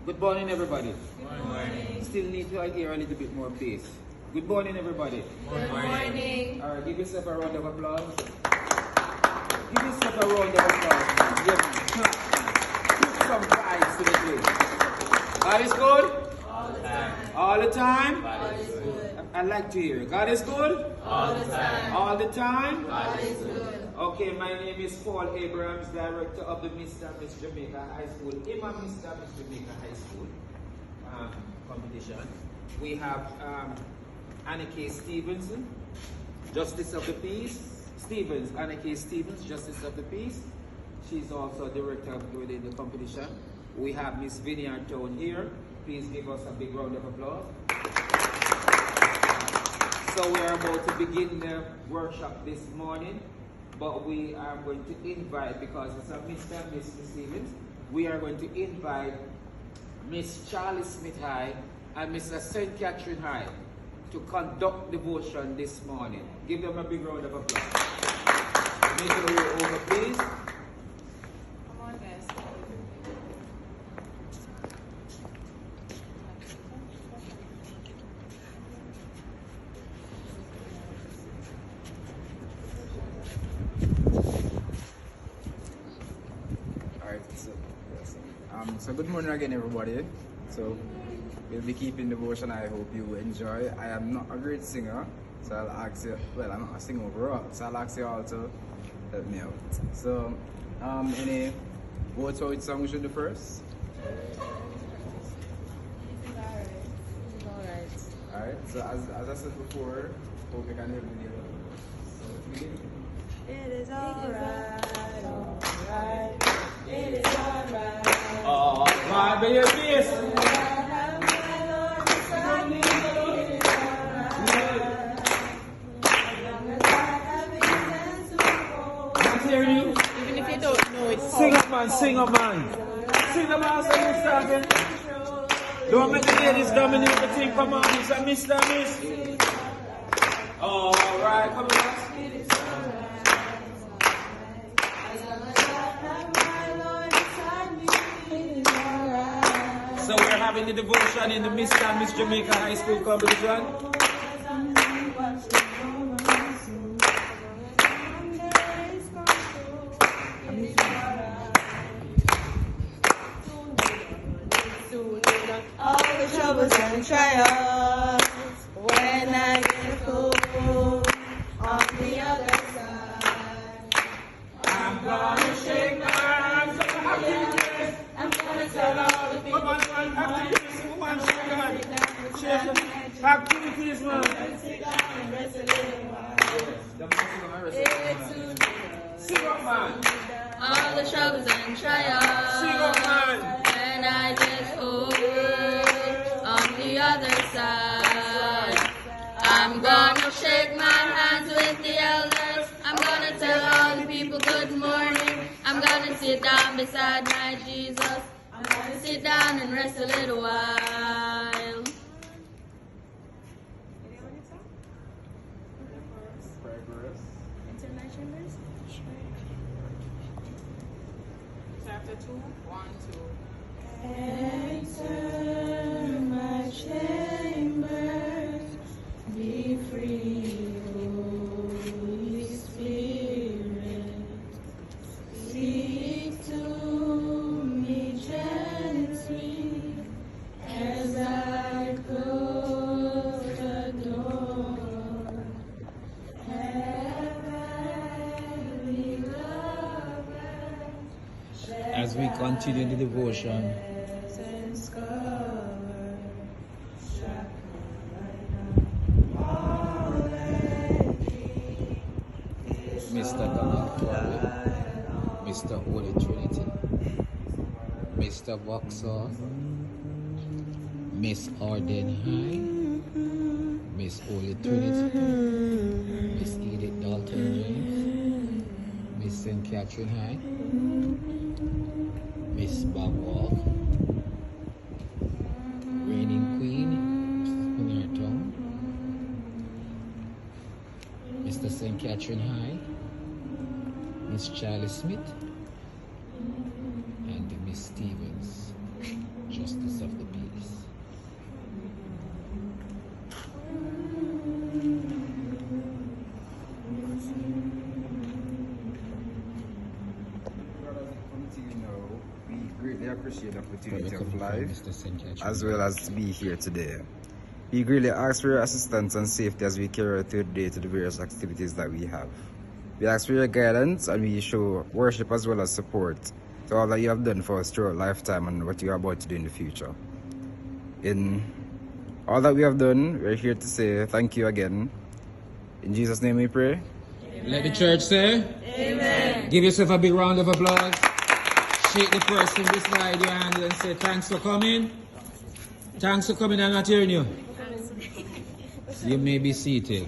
Good morning, everybody. Good morning. Still need to hear a little bit more bass. Good morning, everybody. Good morning. All right, give yourself a round of applause. Give yourself a round of applause. Yeah, man. Put some vibes to the place. God is good? All the time. All the time? God is good. I'd like to hear it. God is good? All the time. All the time? God is good. Okay, my name is Paul Abrams, director of the Mr. and Miss Jamaica High School, Imma Mr. and Miss Jamaica High School competition. We have Anna K. Stevenson, Justice of the Peace. Anna K. Stevens, Justice of the Peace. She's also director within the competition. We have Miss Vineyard Town here. Please give us a big round of applause. So we are about to begin the workshop this morning. But we are going to invite, because it's a Mr. and Miss Stevens, we are going to invite Miss Charlie Smith High and Mr. St. Catherine High to conduct devotion this morning. Give them a big round of applause. Make your way over, please. Come on, guys. So good morning again, everybody. So we'll be keeping devotion. I hope you enjoy. I am not a great singer, so I'll ask you. Well, I'm not a singer overall, so I'll ask you all to help me out. So, any words for which song we should do first? Alright. So as I said before, hope you can help me. So, It is alright, alright. It is alright. Oh, my baby. Even if you don't know it, Sing up, man. Sing up, man. Sing up, man. So you starting. Don't make the ladies dominate the thing. Come on, it's a Mr. and Miss. All right, come on. So we're having the devotion in the Mr. and Miss Jamaica High School competition. all the troubles and trials when I get home on the other side. I'm gonna shake my hands up activities. I'm gonna tell all the people Come on, man. Activities, come on, shake your hand. Shake your activities, man. sit down and rest a little while. Sing up, man. All the troubles and trials Sing up, man. when I get home on the other side. I'm gonna shake my hands with the elders. I'm gonna tell all the people good morning. I'm gonna sit down beside my Jesus. I'm gonna sit down and rest a little while. Chapter 2, 1, 2. Enter my chambers, be free, Holy Spirit. Speak to me gently as I close the door. Heavenly lover, As we continue the devotion, Mr. Donald Corey, Mr. Holy Trinity, Mr. Vauxhall, Miss Arden High, Miss Holy Trinity, Miss Edith Dalton James, Miss St. Catherine High, Miss Bob Wall, Reigning Queen, in her tongue, Mr. St. Catherine High, Miss Charlie Smith, and Miss Stevens, Justice to you now. We greatly appreciate the opportunity of life as well as to be here today. We greatly ask for your assistance and safety as we carry out through the day to the various activities that we have. We ask for your guidance and we show worship as well as support to all that you have done for us throughout lifetime and what you are about to do in the future. In all that we have done, we're here to say thank you again. In Jesus' name we pray. Let the church say, Amen. Give yourself a big round of applause. Shake the person beside your hand and say, thanks for coming. Thanks for coming. I'm not hearing you. You may be seated.